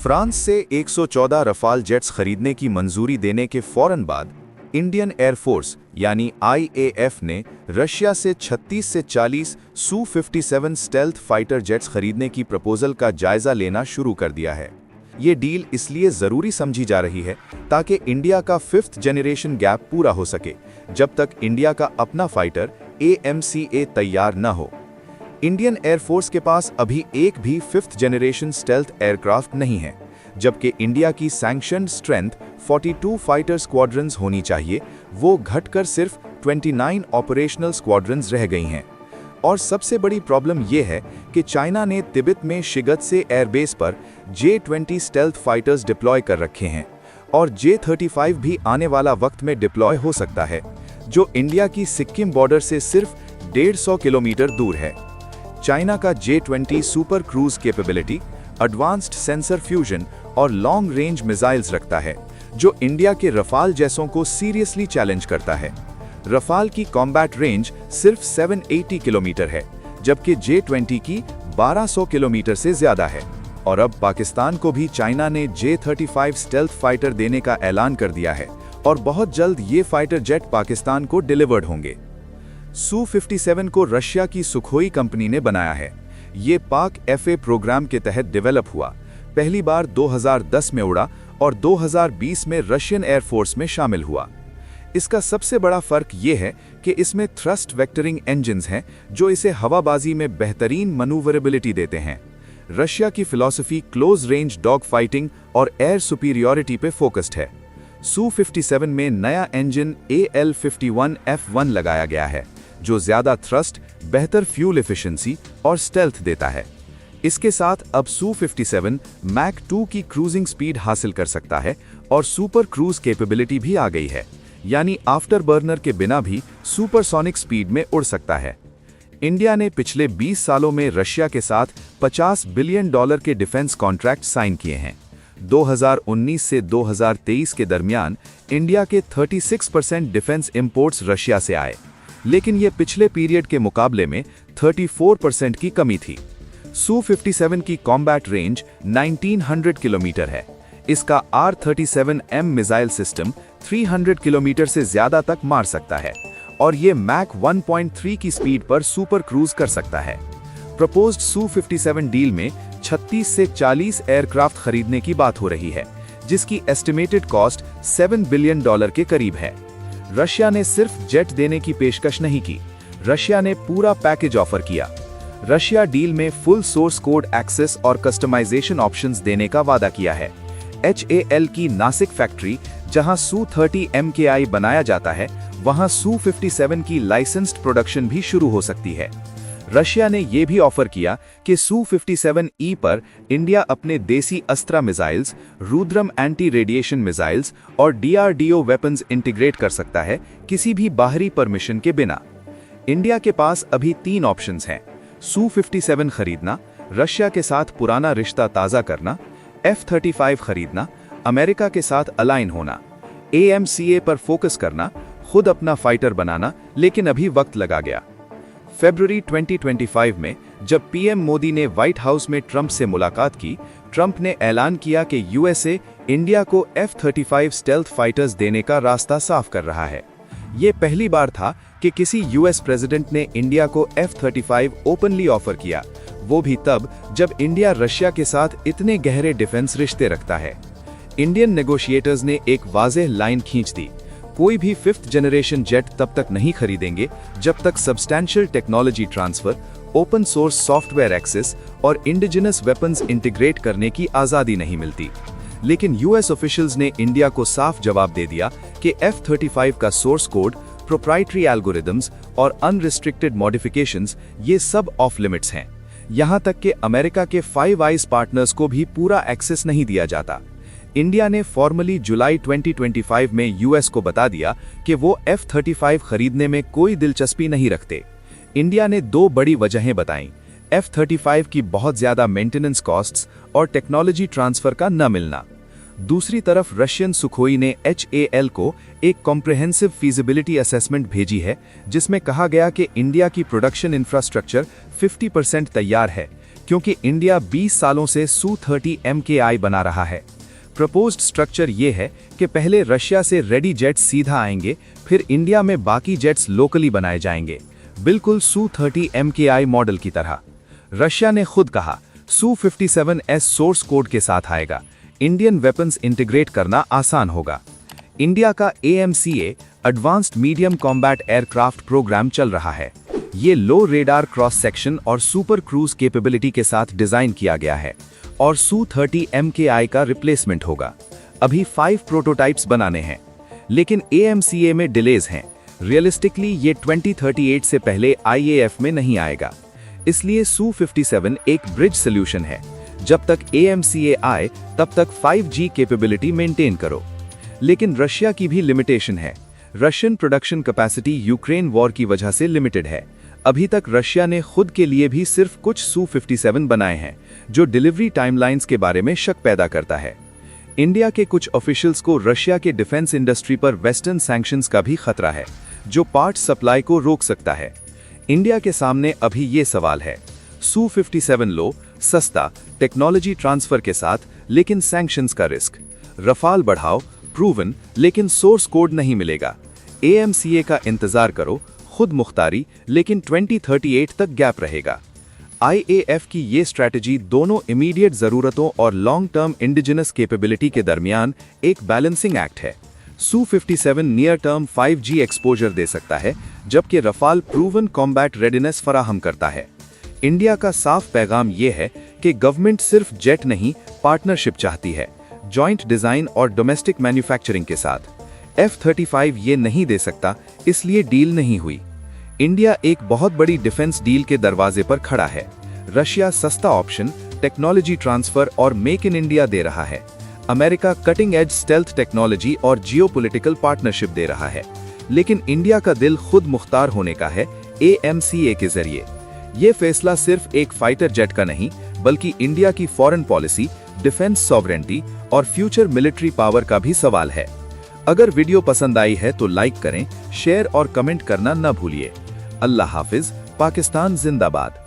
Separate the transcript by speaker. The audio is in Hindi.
Speaker 1: फ्रांस से 114 रफाल जेट्स खरीदने की मंजूरी देने के फौरन बाद इंडियन एयरफोर्स यानी आईएएफ ने रशिया से 36 से 40 सू-57 स्टेल्थ फाइटर जेट्स खरीदने की प्रपोजल का जायजा लेना शुरू कर दिया है। ये डील इसलिए ज़रूरी समझी जा रही है ताकि इंडिया का 5th जनरेशन गैप पूरा हो सके, जब तक इंडिया का अपना फाइटर AMCA तैयार न हो। इंडियन एयरफोर्स के पास अभी एक भी 5th जनरेशन स्टेल्थ एयरक्राफ्ट नहीं है, जबकि इंडिया की सैंक्शन्ड स्ट्रेंथ 42 फाइटर स्क्वाड्रन्स होनी चाहिए, वो घटकर सिर्फ 29 ऑपरेशनल स्क्वाड्रन्स रह गई हैं। और सबसे बड़ी प्रॉब्लम ये है कि चाइना ने तिब्बत में शिगत्से एयरबेस पर J-20 स्टेल्थ फाइटर्स डिप्लॉय कर रखे हैं और J-35 भी आने वाला वक्त में डिप्लॉय हो सकता है, जो इंडिया की सिक्किम बॉर्डर से सिर्फ 150 किलोमीटर दूर है। चाइना का J-20 super cruise capability, advanced sensor fusion और लॉन्ग रेंज मिसाइल्स रखता है, जो इंडिया के रफाल जैसों को सीरियसली चैलेंज करता है। रफाल की कॉम्बैट रेंज सिर्फ 780 किलोमीटर है, जबकि J-20 की 1200 किलोमीटर से ज्यादा है। और अब पाकिस्तान को भी चाइना ने J-35 स्टेल्थ फाइटर देने का ऐलान कर दिया है और बहुत जल्द ये फाइटर जेट पाकिस्तान को डिलीवर्ड होंगे। सू-57 को रशिया की सुखोई कंपनी ने बनाया है। ये पाक FA प्रोग्राम के तहत डेवलप हुआ, पहली बार 2010 में उड़ा और 2020 में रशियन एयरफोर्स में शामिल हुआ। इसका सबसे बड़ा फर्क ये है कि इसमें थ्रस्ट वेक्टरिंग इंजन्स हैं, जो इसे हवाबाजी में बेहतरीन मनूवरेबिलिटी देते हैं। रशिया की philosophy close range dog fighting और एयर सुपीरियरिटी पे फोकस्ड है। सू-57 में नया इंजन AL-51F1 लगाया गया है, जो ज्यादा थ्रस्ट, बेहतर फ्यूल एफिशिएंसी और स्टेल्थ देता है। इसके साथ अब सू-57 मैक 2 की क्रूजिंग स्पीड हासिल कर सकता है और सुपर क्रूज कैपेबिलिटी भी आ गई है, यानी आफ्टर बर्नर के बिना भी सुपरसोनिक स्पीड में उड़ सकता है। इंडिया ने पिछले 20 सालों में रशिया के साथ $50 बिलियन के डिफेंस कॉन्ट्रैक्ट साइन किए हैं। 2019 से 2023 के दरमियान इंडिया के 36% डिफेंस इंपोर्ट्स रशिया से आए, लेकिन ये पिछले पीरियड के मुकाबले में 34% की कमी थी। सू-57 की कॉम्बैट रेंज 1900 किलोमीटर है। इसका R-37M मिसाइल सिस्टम 300 किलोमीटर से ज्यादा तक मार सकता है और ये मैक 1.3 की स्पीड पर सुपर क्रूज कर सकता है। प्रपोज्ड सू-57 डील में 36 से 40 एयरक्राफ्ट खरीदने की बात हो रही है, जिसकी एस्टिमेटेड कॉस्ट $7 बिलियन के करीब है। रशिया ने सिर्फ जेट देने की पेशकश नहीं की, रशिया ने पूरा पैकेज ऑफर किया। रशिया डील में फुल सोर्स कोड एक्सेस और कस्टमाइजेशन ऑप्शंस देने का वादा किया है। HAL की नासिक फैक्ट्री, जहां सू-30 MKI बनाया जाता है, वहां सू-57 की लाइसेंस्ड प्रोडक्शन भी शुरू हो सकती है। रशिया ने यह भी ऑफर किया कि सू-57E पर इंडिया अपने देसी अस्त्रा missiles, Rudram anti radiation missiles और DRDO वेपन्स इंटीग्रेट कर सकता है, किसी भी बाहरी परमिशन के बिना। इंडिया के पास अभी 3 ऑप्शंस हैं: सू-57 खरीदना, रशिया के साथ पुराना रिश्ता ताज़ा करना, F-35 खरीदना, अमेरिका के साथ अलाइन होना, AMCA पर फोकस करना, खुद अपना फाइटर बनाना, लेकिन अभी वक्त लगा गया। फरवरी 2025 में जब PM मोदी ने व्हाइट हाउस में ट्रंप से मुलाकात की, ट्रंप ने ऐलान किया कि USA इंडिया को F-35 स्टेल्थ फाइटर्स देने का रास्ता साफ कर रहा है। ये पहली बार था कि किसी US प्रेसिडेंट ने इंडिया को F-35 ओपनली ऑफर किया, वो भी तब जब इंडिया रशिया के साथ इतने गहरे डिफेंस रिश्ते रखता है। इंडियन नेगोशिएटर्स ने एक वाज़ेह लाइन खींच दी: कोई भी 5th जनरेशन जेट तब तक नहीं खरीदेंगे जब तक substantial technology transfer, open source software access और इंडिजिनस वेपन्स इंटीग्रेट करने की आज़ादी नहीं मिलती। लेकिन US ऑफिशियल्स ने इंडिया को साफ जवाब दे दिया कि F-35 का सोर्स कोड, प्रोप्राइटरी एल्गोरिदम्स और अनरिस्ट्रिक्टेड मॉडिफिकेशंस, ये सब ऑफ लिमिट्स हैं। यहां तक कि अमेरिका के 5 आइज पार्टनर्स को भी पूरा एक्सेस नहीं दिया जाता। इंडिया ने फॉर्मली जुलाई 2025 में US को बता दिया कि वो F-35 खरीदने में कोई दिलचस्पी नहीं रखते। इंडिया ने 2 बड़ी वजहें बताईं: F-35 की बहुत ज्यादा मेंटेनेंस कॉस्ट्स और टेक्नोलॉजी ट्रांसफर का न मिलना। दूसरी तरफ रशियन सुखोई ने HAL को एक कॉम्प्रिहेंसिव फीजिबिलिटी असेसमेंट भेजी है, जिसमें कहा गया कि इंडिया की प्रोडक्शन इंफ्रास्ट्रक्चर 50% तैयार है, क्योंकि इंडिया 20 सालों से Su-30 MKI बना रहा है। प्रपोज्ड स्ट्रक्चर ये है कि पहले रशिया से रेडी जेट्स सीधा आएंगे, फिर इंडिया में बाकी जेट्स लोकली बनाए जाएंगे, बिल्कुल Su-30 MKI मॉडल की तरह। रशिया ने खुद कहा Su-57S सोर्स कोड के साथ आएगा, इंडियन वेपन्स इंटीग्रेट करना आसान होगा। इंडिया का AMCA advanced medium combat aircraft programme चल रहा है। ये लो रेडार क्रॉस सेक्शन और सुपर क्रूज कैपेबिलिटी के साथ डिजाइन किया गया है और Su-30 MKI का रिप्लेसमेंट होगा। अभी 5 प्रोटोटाइप्स बनाने हैं, लेकिन AMCA में डिलेज हैं। रियलिस्टिकली ये 2038 से पहले IAF में नहीं आएगा। इसलिए Su-57 एक ब्रिज सोल्यूशन है। जब तक AMCA आए तब तक 5G कैपेबिलिटी मेंटेन करो। लेकिन रशिया की भी लिमिटेशन है। Russian production capacity Ukraine war की वजह से लिमिटेड है। अभी तक रशिया ने खुद के लिए भी सिर्फ कुछ Su-57 बनाए हैं, जो डिलीवरी टाइमलाइंस के बारे में शक पैदा करता है। इंडिया के कुछ ऑफिशियल्स को रशिया के डिफेंस इंडस्ट्री पर वेस्टर्न सैंक्शंस का भी खतरा है, जो पार्ट सप्लाई को रोक सकता है। इंडिया के सामने अभी ये सवाल है, Su-57 लो, सस्ता, टेक्नोलॉजी ट्रांसफर के साथ, लेकिन सैंक्शंस का रिस्क। रफाल बढ़ाओ, प्रूवन, लेकिन सोर्स कोड नहीं मिलेगा। AMCA का इंतजार करो, खुद मुख्तारी, लेकिन 2038 तक गैप रहेगा। IAF की ये स्ट्रैटेजी दोनों इमीडिएट ज़रूरतों और लॉन्ग टर्म इंडिजिनस कैपेबिलिटी के दरमियान एक बैलेंसिंग एक्ट है। Su-57 near term 5G exposure दे सकता है, जबकि रफाल प्रूवन कॉम्बैट रेडिनेस फराहम करता है। इंडिया का साफ पैगाम ये है कि गवर्नमेंट सिर्फ जेट नहीं, पार्टनरशिप चाहती है, जॉइंट डिजाइन और डोमेस्टिक मैन्युफैक्चरिंग के साथ। F-35 ये नहीं दे सकता, इसलिए डील नहीं हुई। इंडिया एक बहुत बड़ी डिफेंस डील के दरवाजे पर खड़ा है। रशिया सस्ता ऑप्शन, टेक्नोलॉजी ट्रांसफर और मेक इन इंडिया दे रहा है। America cutting edge stealth technology और जियोपॉलिटिकल पार्टनरशिप दे रहा है। लेकिन इंडिया का दिल खुद मुख्तार होने का है, AMCA के जरिए। ये फैसला सिर्फ एक फाइटर जेट का नहीं, बल्कि इंडिया की फॉरेन पॉलिसी, डिफेंस सॉवरेंटी और फ्यूचर मिलिट्री पावर का भी सवाल है। अगर वीडियो पसंद आई है तो लाइक करें, शेयर और कमेंट करना न भूलिए। अल्लाह हाफिज, पाकिस्तान जिंदाबाद।